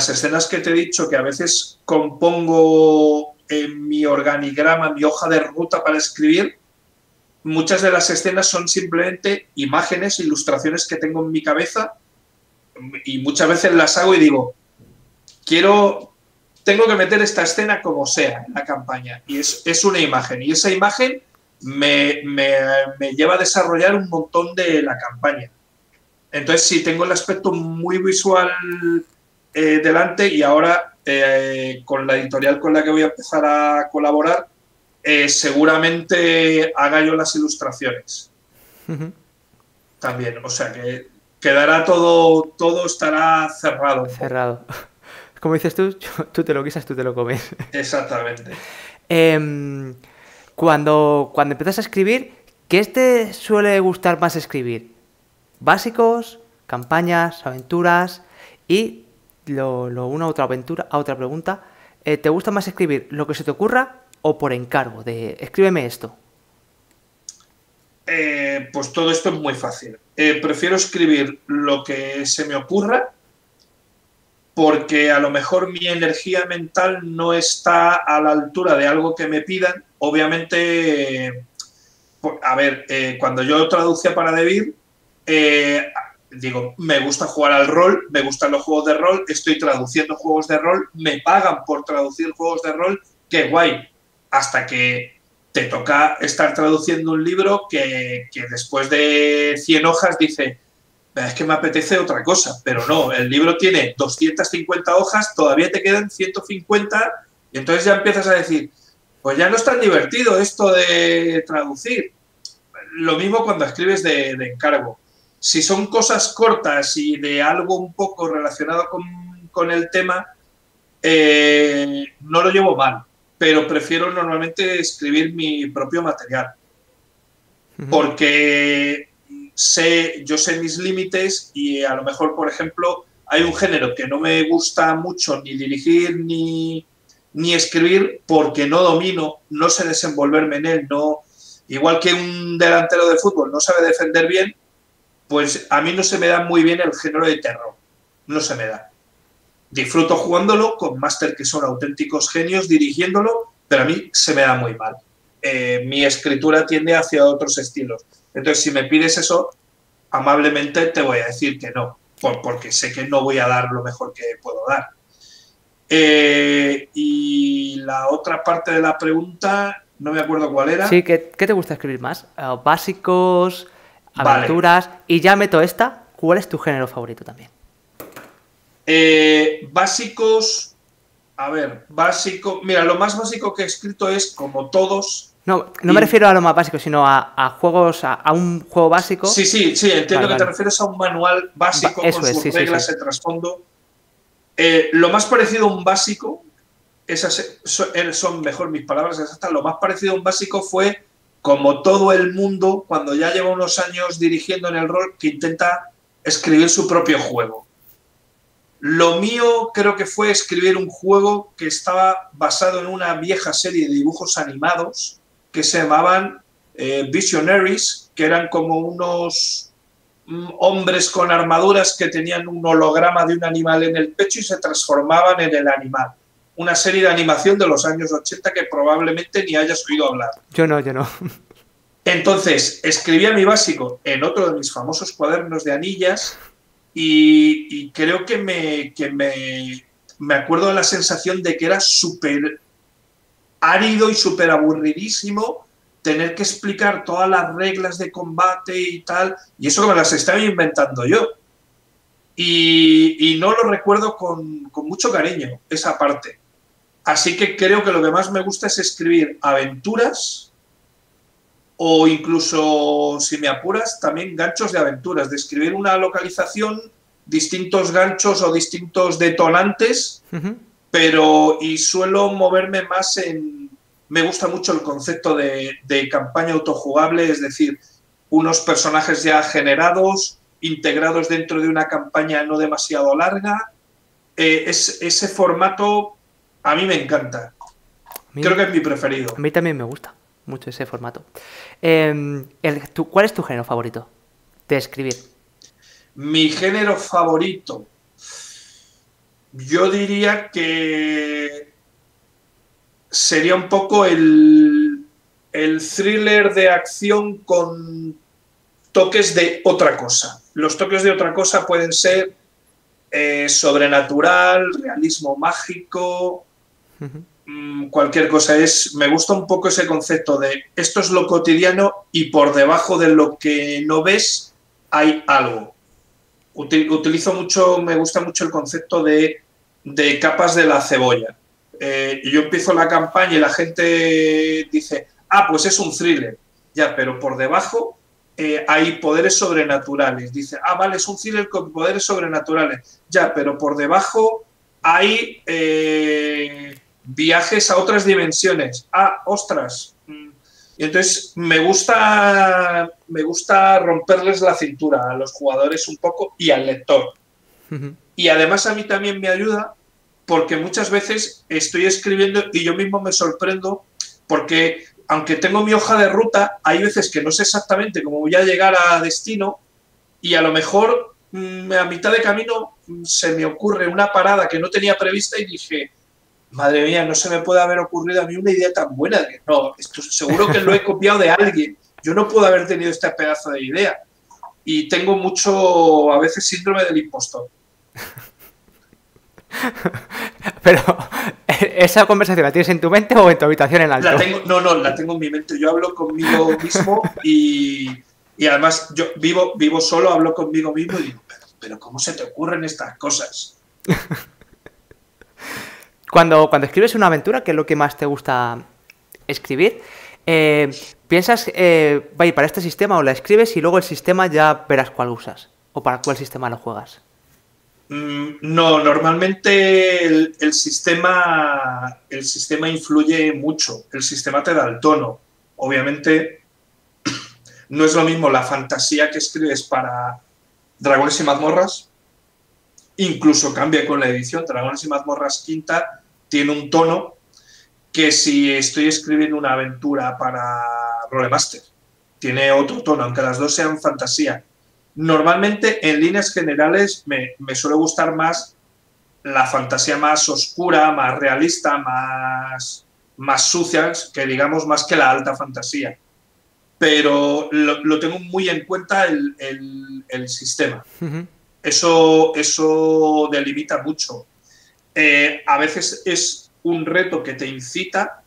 Speaker 2: escenas que te he dicho que a veces compongo en mi organigrama, mi hoja de ruta para escribir, muchas de las escenas son simplemente imágenes, ilustraciones que tengo en mi cabeza y muchas veces las hago y digo, tengo que meter esta escena como sea en la campaña. Y es una imagen. Y esa imagen me lleva a desarrollar un montón de la campaña. Entonces, sí, tengo el aspecto muy visual delante y ahora con la editorial con la que voy a empezar a colaborar, seguramente haga yo las ilustraciones. También, o sea que quedará todo estará cerrado.
Speaker 1: Cerrado. Como dices tú te lo guisas, tú te lo comes.
Speaker 2: Exactamente.
Speaker 1: Cuando empiezas a escribir, ¿qué te suele gustar más escribir? ¿Básicos, campañas, aventuras? Y una otra pregunta, ¿te gusta más escribir lo que se te ocurra o por encargo de escríbeme esto?
Speaker 2: Pues todo esto es muy fácil. Prefiero escribir lo que se me ocurra porque a lo mejor mi energía mental no está a la altura de algo que me pidan. Obviamente, a ver, cuando yo traducía para Devir, digo, me gusta jugar al rol, me gustan los juegos de rol, estoy traduciendo juegos de rol, me pagan por traducir juegos de rol, qué guay. Hasta que te toca estar traduciendo un libro que después de 100 hojas dice, es que me apetece otra cosa, pero no, el libro tiene 250 hojas, todavía te quedan 150 y entonces ya empiezas a decir, pues ya no es tan divertido esto de traducir. Lo mismo cuando escribes de encargo. Si son cosas cortas y de algo un poco relacionado con el tema, no lo llevo mal, pero prefiero normalmente escribir mi propio material. Porque yo sé mis límites y a lo mejor, por ejemplo, hay un género que no me gusta mucho ni dirigir ni escribir porque no domino, no sé desenvolverme en él, no, igual que un delantero de fútbol no sabe defender bien, pues a mí no se me da muy bien el género de terror, no se me da. Disfruto jugándolo con máster que son auténticos genios dirigiéndolo, pero a mí se me da muy mal. Mi escritura tiende hacia otros estilos. Entonces, si me pides eso, amablemente te voy a decir que no, porque sé que no voy a dar lo mejor que puedo dar. Y la otra parte de la pregunta, no me acuerdo cuál era.
Speaker 1: Sí, ¿qué te gusta escribir más? Básicos, aventuras. Vale. Y ya meto esta, ¿cuál es tu género favorito también?
Speaker 2: Básicos, a ver, básico. Mira, lo más básico que he escrito es como todos.
Speaker 1: No me refiero a lo más básico, sino a juegos, a un juego básico.
Speaker 2: Sí, entiendo que te refieres a un manual básico con sus reglas de trasfondo. Lo más parecido a un básico, esas son mejor mis palabras exactas, lo más parecido a un básico fue como todo el mundo, cuando ya lleva unos años dirigiendo en el rol, que intenta escribir su propio juego. Lo mío creo que fue escribir un juego que estaba basado en una vieja serie de dibujos animados que se llamaban Visionaries, que eran como unos hombres con armaduras que tenían un holograma de un animal en el pecho y se transformaban en el animal. Una serie de animación de los años 80 que probablemente ni hayas oído hablar.
Speaker 1: Yo no.
Speaker 2: Entonces, escribía mi básico en otro de mis famosos cuadernos de anillas y creo que me acuerdo de la sensación de que era súper árido y súper aburridísimo tener que explicar todas las reglas de combate y tal, y eso que me las estaba inventando yo. Y no lo recuerdo con mucho cariño, esa parte. Así que creo que lo que más me gusta es escribir aventuras o incluso, si me apuras, también ganchos de aventuras, de escribir una localización, distintos ganchos o distintos detonantes, y suelo moverme más en... Me gusta mucho el concepto de campaña autojugable, es decir, unos personajes ya generados, integrados dentro de una campaña no demasiado larga. Ese formato a mí me encanta. Creo que es mi preferido.
Speaker 1: A mí también me gusta mucho ese formato. ¿Cuál es tu género favorito de escribir?
Speaker 2: Mi género favorito, yo diría que sería un poco el thriller de acción con toques de otra cosa. Los toques de otra cosa pueden ser sobrenatural, realismo mágico, cualquier cosa. Me gusta un poco ese concepto de esto es lo cotidiano y por debajo de lo que no ves hay algo. Utilizo mucho, me gusta mucho el concepto de capas de la cebolla. Yo empiezo la campaña y la gente dice, pues es un thriller. Ya, pero por debajo hay poderes sobrenaturales. Dice, vale, es un thriller con poderes sobrenaturales. Ya, pero por debajo hay viajes a otras dimensiones. Ostras. Y entonces me gusta romperles la cintura a los jugadores un poco y al lector. Y además a mí también me ayuda porque muchas veces estoy escribiendo y yo mismo me sorprendo porque aunque tengo mi hoja de ruta, hay veces que no sé exactamente cómo voy a llegar a destino y a lo mejor a mitad de camino se me ocurre una parada que no tenía prevista y dije, madre mía, no se me puede haber ocurrido a mí una idea tan buena. No, esto seguro que lo he copiado de alguien. Yo no puedo haber tenido este pedazo de idea. Y tengo mucho, a veces, síndrome del impostor.
Speaker 1: Pero, ¿esa conversación la tienes en tu mente o en tu habitación en alto?
Speaker 2: La tengo en mi mente. Yo hablo conmigo mismo y además yo vivo solo, hablo conmigo mismo y digo, pero ¿cómo se te ocurren estas cosas?
Speaker 1: Cuando escribes una aventura, ¿qué es lo que más te gusta escribir? ¿Piensas, va a ir para este sistema o la escribes y luego el sistema ya verás cuál usas? ¿O para cuál sistema lo juegas?
Speaker 2: No, normalmente el sistema influye mucho. El sistema te da el tono. Obviamente no es lo mismo la fantasía que escribes para Dragones y Mazmorras. Incluso cambia con la edición. Dragones y Mazmorras quinta tiene un tono que si estoy escribiendo una aventura para Rolemaster. Tiene otro tono, aunque las dos sean fantasía. Normalmente, en líneas generales, me suele gustar más la fantasía más oscura, más realista, más sucia, que digamos más que la alta fantasía. Pero lo tengo muy en cuenta el sistema. Eso delimita mucho. A veces es un reto que te incita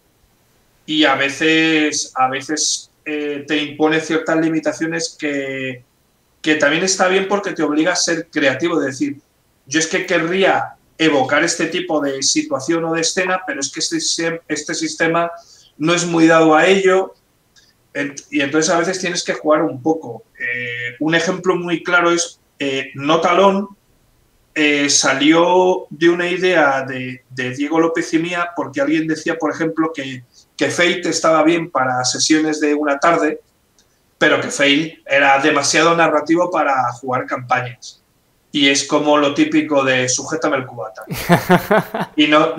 Speaker 2: y a veces te impone ciertas limitaciones que también está bien porque te obliga a ser creativo, es decir, yo es que querría evocar este tipo de situación o de escena, pero es que este sistema no es muy dado a ello y entonces a veces tienes que jugar un poco. Un ejemplo muy claro es Notalón salió de una idea de Diego López y mía porque alguien decía, por ejemplo, que Fate estaba bien para sesiones de una tarde, pero que Fate era demasiado narrativo para jugar campañas. Y es como lo típico de sujétame el cubata. Y nos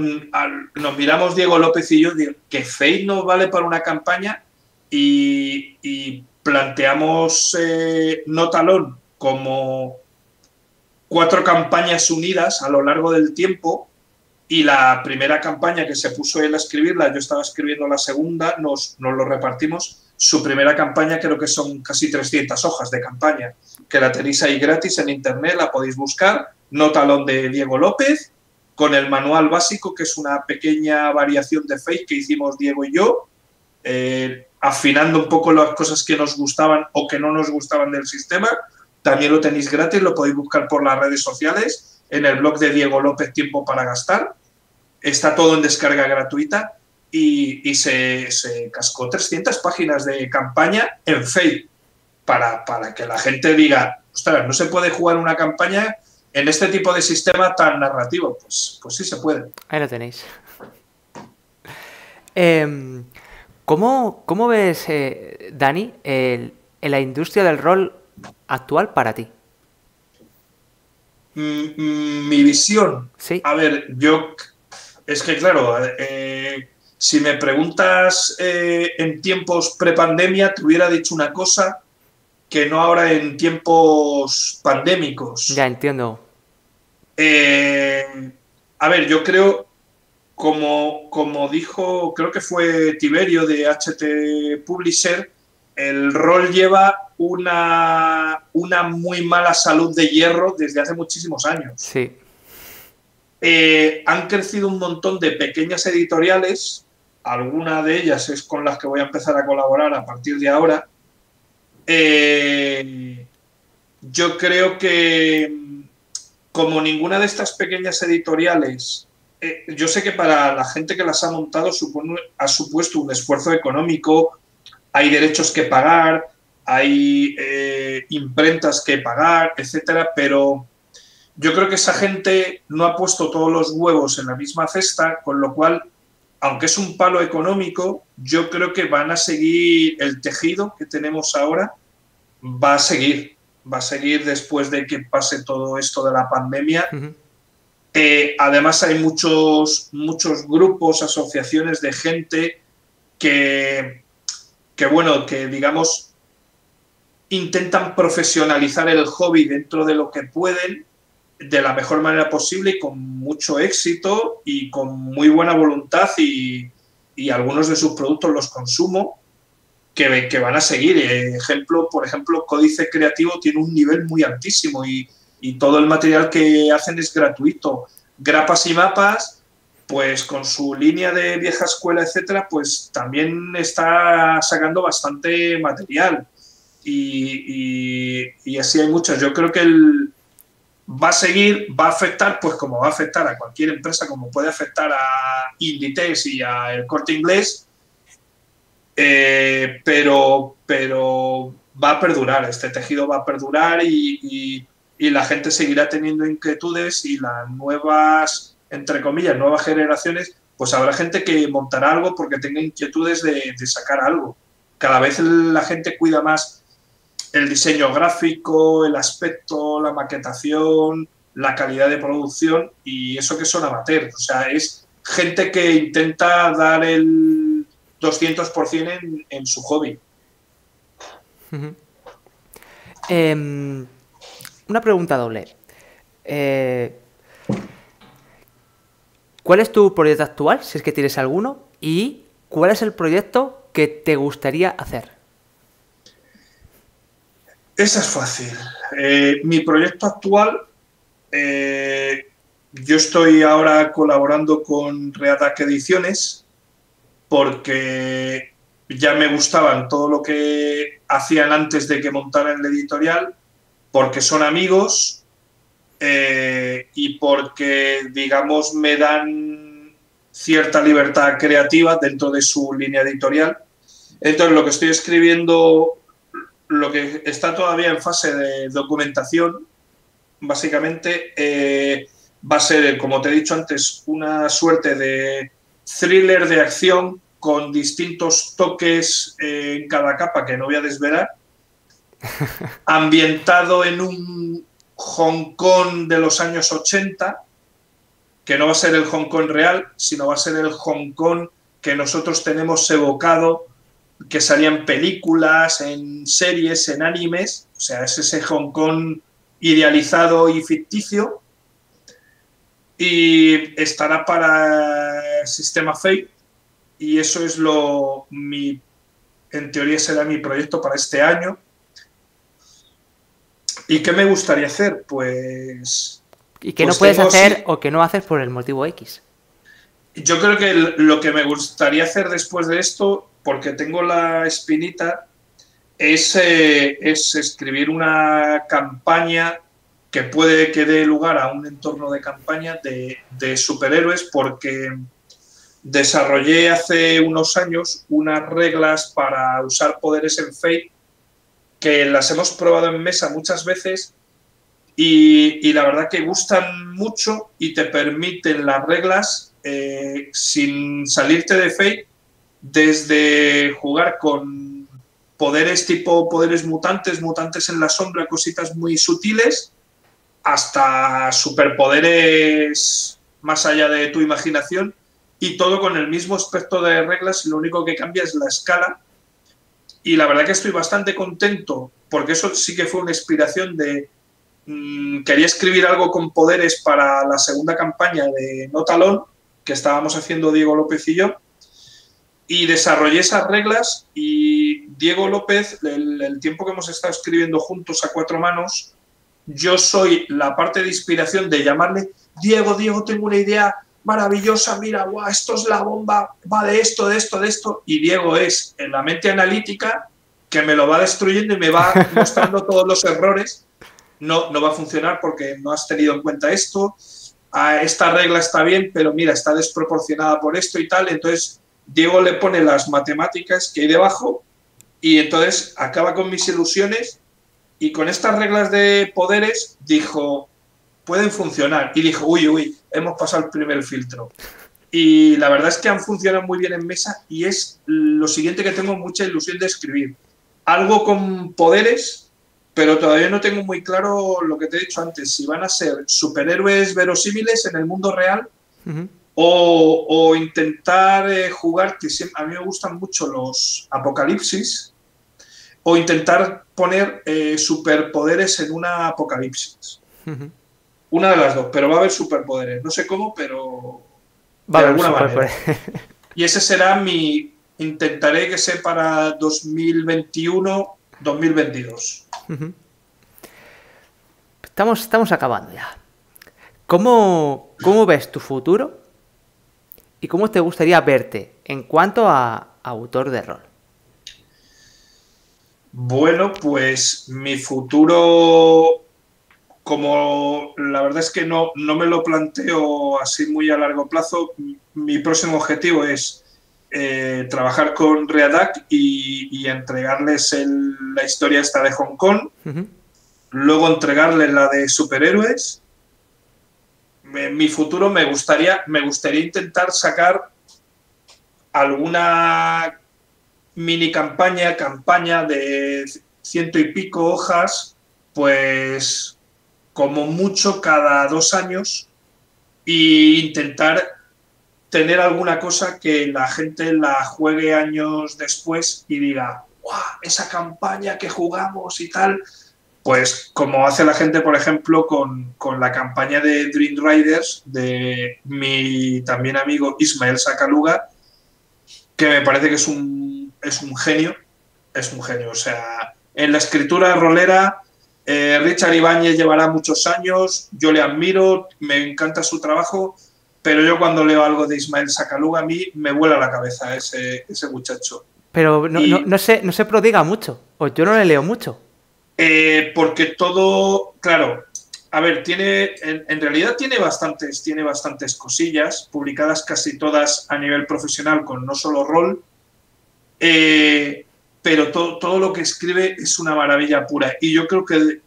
Speaker 2: miramos Diego López y yo, que Fate no vale para una campaña y planteamos Notalón como 4 campañas unidas a lo largo del tiempo y la primera campaña que se puso él a escribirla, yo estaba escribiendo la segunda, nos lo repartimos. su primera campaña creo que son casi 300 hojas de campaña, que la tenéis ahí gratis en internet, la podéis buscar, No Talón de Diego López, con el manual básico, que es una pequeña variación de Fate que hicimos Diego y yo, afinando un poco las cosas que nos gustaban o que no nos gustaban del sistema. También lo tenéis gratis, lo podéis buscar por las redes sociales, en el blog de Diego López, Tiempo para Gastar. Está todo en descarga gratuita y se cascó 300 páginas de campaña en Fate para que la gente diga, ostras, no se puede jugar una campaña en este tipo de sistema tan narrativo. Pues sí se puede.
Speaker 1: Ahí lo tenéis. ¿Cómo ves, Dani, la industria del rol actual para ti?
Speaker 2: Mi visión.
Speaker 1: Sí.
Speaker 2: A ver, es que claro, si me preguntas en tiempos prepandemia, te hubiera dicho una cosa que no ahora en tiempos pandémicos.
Speaker 1: Ya entiendo.
Speaker 2: A ver, yo creo, como dijo, creo que fue Tiberio de HT Publisher, el rol lleva una muy mala salud de hierro desde hace muchísimos años.
Speaker 1: Sí.
Speaker 2: Han crecido un montón de pequeñas editoriales, alguna de ellas es con las que voy a empezar a colaborar a partir de ahora. Yo creo que como ninguna de estas pequeñas editoriales, yo sé que para la gente que las ha montado ha supuesto un esfuerzo económico, hay derechos que pagar, hay imprentas que pagar, etcétera, pero yo creo que esa gente no ha puesto todos los huevos en la misma cesta, con lo cual, aunque es un palo económico, yo creo que van a seguir el tejido que tenemos ahora, va a seguir después de que pase todo esto de la pandemia.
Speaker 1: Uh-huh.
Speaker 2: Además hay muchos grupos, asociaciones de gente que digamos intentan profesionalizar el hobby dentro de lo que pueden, de la mejor manera posible y con mucho éxito y con muy buena voluntad, y algunos de sus productos los consumo que van a seguir. Por ejemplo, Códice Creativo tiene un nivel muy altísimo y todo el material que hacen es gratuito. Grapas y Mapas, pues con su línea de vieja escuela, etcétera, pues también está sacando bastante material y así hay muchos. Yo creo que va a seguir, va a afectar, pues como va a afectar a cualquier empresa, como puede afectar a Inditex y a El Corte Inglés, pero va a perdurar, este tejido va a perdurar y la gente seguirá teniendo inquietudes, y las nuevas, entre comillas, nuevas generaciones, pues habrá gente que montará algo porque tenga inquietudes de sacar algo. Cada vez la gente cuida más el diseño gráfico, el aspecto, la maquetación, la calidad de producción, y eso que son amateurs. O sea, es gente que intenta dar el 200% en su hobby.
Speaker 1: Uh-huh. Una pregunta doble. ¿Cuál es tu proyecto actual, si es que tienes alguno? ¿Y cuál es el proyecto que te gustaría hacer?
Speaker 2: Esa es fácil. Mi proyecto actual, yo estoy ahora colaborando con Readac Ediciones porque ya me gustaban todo lo que hacían antes de que montaran la editorial, porque son amigos y porque, digamos, me dan cierta libertad creativa dentro de su línea editorial. Entonces, lo que estoy escribiendo, lo que está todavía en fase de documentación, básicamente va a ser, como te he dicho antes, una suerte de thriller de acción con distintos toques en cada capa que no voy a desvelar, ambientado en un Hong Kong de los años 80, que no va a ser el Hong Kong real, sino va a ser el Hong Kong que nosotros tenemos evocado, que salían películas, en series, en animes. O sea, es ese Hong Kong idealizado y ficticio, y estará para Sistema Fate, y eso es mi en teoría será mi proyecto para este año. ¿Y qué me gustaría hacer? Pues...
Speaker 1: ¿Y qué no
Speaker 2: Pues
Speaker 1: puedes
Speaker 2: tengo,
Speaker 1: hacer
Speaker 2: sí,
Speaker 1: o que no haces por el motivo X?
Speaker 2: yo creo que lo que me gustaría hacer después de esto, porque tengo la espinita, es escribir una campaña que puede que dé lugar a un entorno de campaña de superhéroes, porque desarrollé hace unos años unas reglas para usar poderes en Fate que las hemos probado en mesa muchas veces y la verdad que gustan mucho y te permiten las reglas sin salirte de Fate, desde jugar con poderes tipo poderes mutantes, mutantes en la sombra, cositas muy sutiles, hasta superpoderes más allá de tu imaginación, y todo con el mismo aspecto de reglas, y lo único que cambia es la escala. Y la verdad que estoy bastante contento, porque eso sí que fue una inspiración de... quería escribir algo con poderes para la segunda campaña de No Talón, que estábamos haciendo Diego López y yo, y desarrollé esas reglas, y Diego López, el tiempo que hemos estado escribiendo juntos a cuatro manos, yo soy la parte de inspiración de llamarle, Diego, Diego, tengo una idea maravillosa, mira, guau, esto es la bomba, va de esto, de esto, de esto, y Diego es en la mente analítica que me lo va destruyendo y me va mostrando todos los errores. No, no va a funcionar porque no has tenido en cuenta esto, esta regla está bien, pero mira, está desproporcionada por esto y tal. Entonces Diego le pone las matemáticas que hay debajo y entonces acaba con mis ilusiones, y con estas reglas de poderes dijo, pueden funcionar, y dijo, uy, uy, hemos pasado el primer filtro. Y la verdad es que han funcionado muy bien en mesa, y es lo siguiente que tengo mucha ilusión de escribir. Algo con poderes, pero todavía no tengo muy claro lo que te he dicho antes, si van a ser superhéroes verosímiles en el mundo real o intentar jugar, que siempre, a mí me gustan mucho los apocalipsis, o intentar poner superpoderes en una apocalipsis. Una de las dos, pero va a haber superpoderes. No sé cómo, pero
Speaker 1: Va a
Speaker 2: de
Speaker 1: haber un
Speaker 2: alguna
Speaker 1: superpoder.
Speaker 2: manera. Y ese será mi... Intentaré que sea para 2021-2022.
Speaker 1: Estamos acabando ya. ¿Cómo ves tu futuro y cómo te gustaría verte en cuanto a autor de rol?
Speaker 2: Bueno, pues mi futuro, como la verdad es que no me lo planteo así muy a largo plazo, mi próximo objetivo es trabajar con Readac y entregarles la historia esta de Hong Kong, luego entregarles la de superhéroes. En mi futuro me gustaría intentar sacar alguna mini campaña de ciento y pico hojas, pues como mucho cada 2 años, e intentar tener alguna cosa que la gente la juegue años después y diga, ¡guau! Esa campaña que jugamos y tal. Pues como hace la gente, por ejemplo, con la campaña de Dream Riders de mi también amigo Ismael Sakaluga, que me parece que es un genio, es un genio. O sea, en la escritura rolera, Richard Ibáñez llevará muchos años, yo le admiro, me encanta su trabajo, pero yo cuando leo algo de Ismael Sakaluga, a mí me vuela la cabeza ese muchacho.
Speaker 1: Pero
Speaker 2: Y
Speaker 1: no se prodiga mucho, o yo no le leo mucho.
Speaker 2: porque todo, claro, a ver, en realidad tiene bastantes cosillas, publicadas casi todas a nivel profesional con no solo rol, pero todo lo que escribe es una maravilla pura. Y yo creo que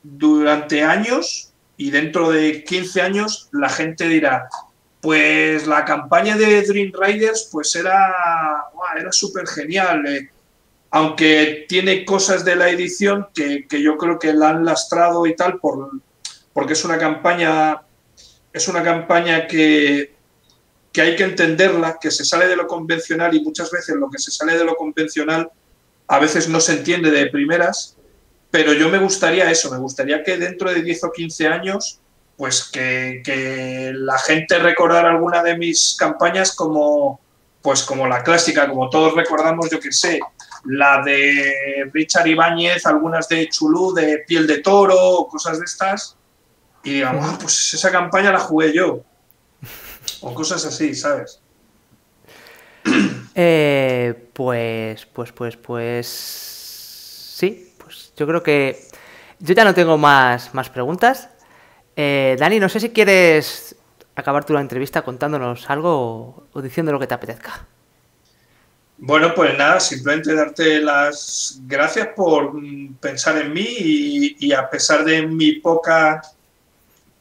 Speaker 2: durante años y dentro de 15 años la gente dirá, pues la campaña de Dream Riders pues era súper genial, aunque tiene cosas de la edición que yo creo que la han lastrado y tal, porque es una campaña que hay que entenderla, que se sale de lo convencional, y muchas veces lo que se sale de lo convencional a veces no se entiende de primeras, pero yo me gustaría que dentro de 10 o 15 años pues que la gente recordara alguna de mis campañas como la clásica, como todos recordamos, yo que sé, la de Richard Ibáñez, algunas de Chulú, de Piel de Toro, cosas de estas. Y digamos, pues esa campaña la jugué yo. O cosas así, ¿sabes?
Speaker 1: Pues sí, pues yo creo que yo ya no tengo más preguntas. Dani, no sé si quieres acabar tú la entrevista contándonos algo o diciendo lo que te apetezca.
Speaker 2: Bueno, pues nada, simplemente darte las gracias por pensar en mí y a pesar de mi poca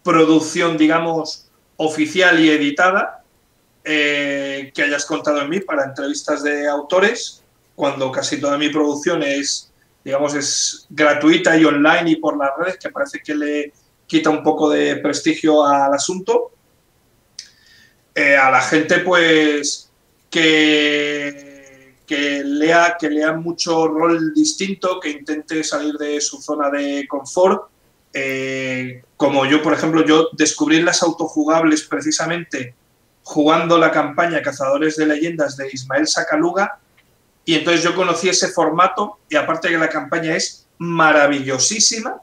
Speaker 2: producción, digamos, oficial y editada, que hayas contado en mí para entrevistas de autores, cuando casi toda mi producción es, digamos, es gratuita y online y por las redes, que parece que le quita un poco de prestigio al asunto. A la gente, pues, que lea mucho rol distinto, que intente salir de su zona de confort. Como yo, por ejemplo, yo descubrí las autojugables precisamente jugando la campaña Cazadores de Leyendas de Ismael Sakaluga, y entonces yo conocí ese formato y aparte que la campaña es maravillosísima,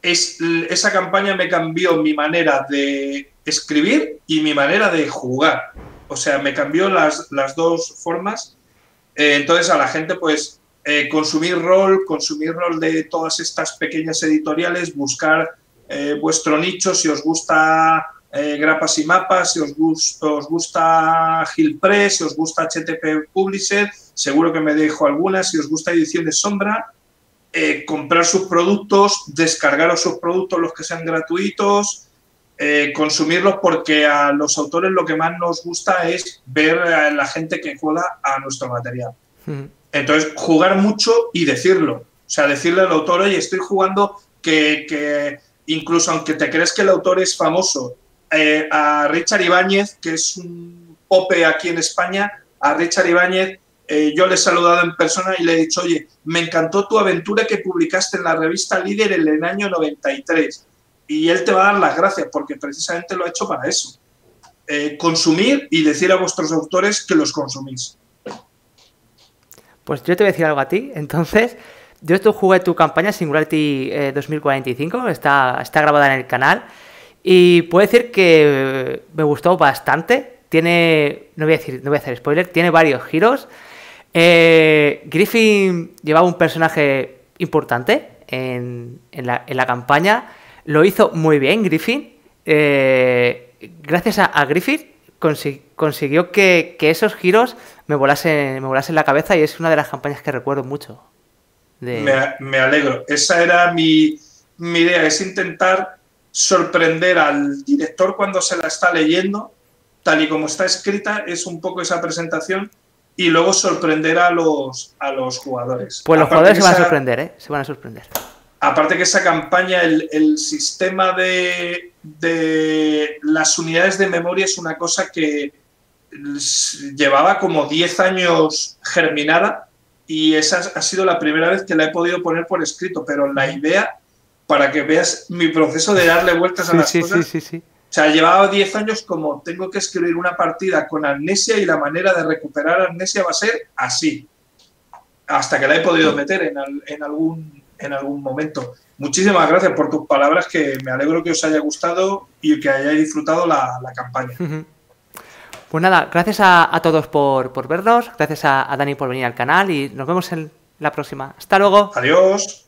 Speaker 2: esa campaña me cambió mi manera de escribir y mi manera de jugar. O sea, me cambió las dos formas. Entonces a la gente, pues, consumir rol de todas estas pequeñas editoriales, buscar vuestro nicho, si os gusta Grapas y Mapas, si os gusta Gil Press, si os gusta HTP Publisher, seguro que me dejo algunas, si os gusta Ediciones Sombra, comprar sus productos, descargaros sus productos, los que sean gratuitos, consumirlos, porque a los autores lo que más nos gusta es ver a la gente que juega a nuestro material. Entonces, jugar mucho y decirlo. O sea, decirle al autor, oye, estoy jugando que incluso aunque te crees que el autor es famoso, a Richard Ibáñez, que es un pope aquí en España, a Richard Ibáñez, yo le he saludado en persona y le he dicho, oye, me encantó tu aventura que publicaste en la revista Líder en el año 93. Y él te va a dar las gracias porque precisamente lo ha hecho para eso. Consumir y decir a vuestros autores que los consumís.
Speaker 1: Pues yo te voy a decir algo a ti. Entonces, yo jugué tu campaña Singularity 2045, está grabada en el canal. Y puedo decir que me gustó bastante. Tiene, no voy a hacer spoiler, tiene varios giros. Griffin llevaba un personaje importante en la campaña. Lo hizo muy bien Griffin. Gracias a Griffin consiguió que esos giros me volasen la cabeza y es una de las campañas que recuerdo mucho.
Speaker 2: Me alegro. Esa era mi idea, es intentar sorprender al director cuando se la está leyendo, tal y como está escrita, es un poco esa presentación, y luego sorprender a los jugadores.
Speaker 1: Pues los jugadores se van a sorprender, ¿eh? Se van a sorprender.
Speaker 2: Aparte que esa campaña, el sistema de las unidades de memoria es una cosa que llevaba como 10 años germinada y esa ha sido la primera vez que la he podido poner por escrito, pero la idea, para que veas mi proceso de darle vueltas a las cosas, o sea, llevaba 10 años como tengo que escribir una partida con amnesia y la manera de recuperar amnesia va a ser así, hasta que la he podido meter en algún momento. Muchísimas gracias por tus palabras, que me alegro que os haya gustado y que hayáis disfrutado la campaña.
Speaker 1: Pues nada, gracias a todos por vernos, gracias a Dani por venir al canal y nos vemos en la próxima. Hasta luego.
Speaker 2: Adiós.